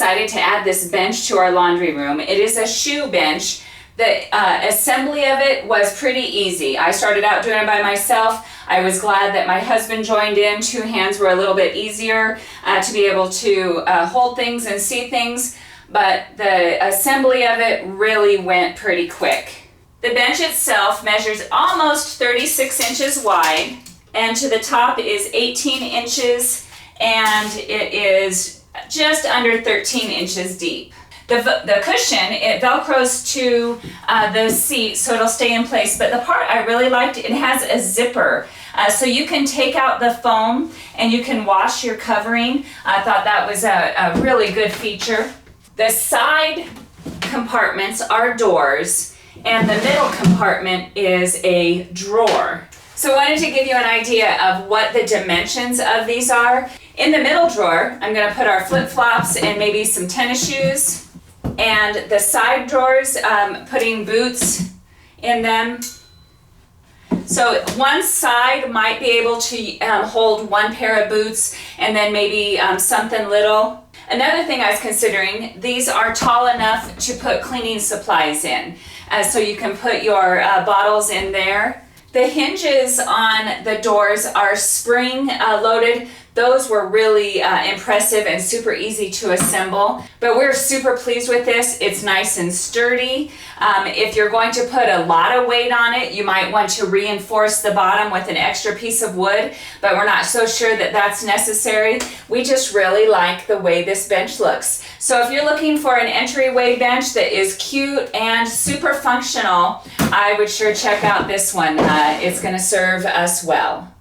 excited to add this bench to our laundry room. It is a shoe bench. The assembly of it was pretty easy. I started out doing it by myself. I was glad that my husband joined in. Two hands were a little bit easier to be able to hold things and see things, but the assembly of it really went pretty quick. The bench itself measures almost 36 inches wide, and to the top is 18 inches, and it is just under 13 inches deep. The cushion, it velcros to the seat so it'll stay in place, but the part I really liked, it has a zipper. So you can take out the foam and you can wash your covering. I thought that was a really good feature. The side compartments are doors, and the middle compartment is a drawer. So I wanted to give you an idea of what the dimensions of these are. In the middle drawer, I'm going to put our flip-flops and maybe some tennis shoes. And the side drawers, putting boots in them. So one side might be able to hold one pair of boots, and then maybe something little. Another thing I was considering, these are tall enough to put cleaning supplies in. So you can put your bottles in there. The hinges on the doors are spring loaded. Those were really impressive and super easy to assemble, but we're super pleased with this. It's nice and sturdy. If you're going to put a lot of weight on it, you might want to reinforce the bottom with an extra piece of wood, but we're not so sure that that's necessary. We just really like the way this bench looks. So if you're looking for an entryway bench that is cute and super functional, I would sure check out this one. It's going to serve us well.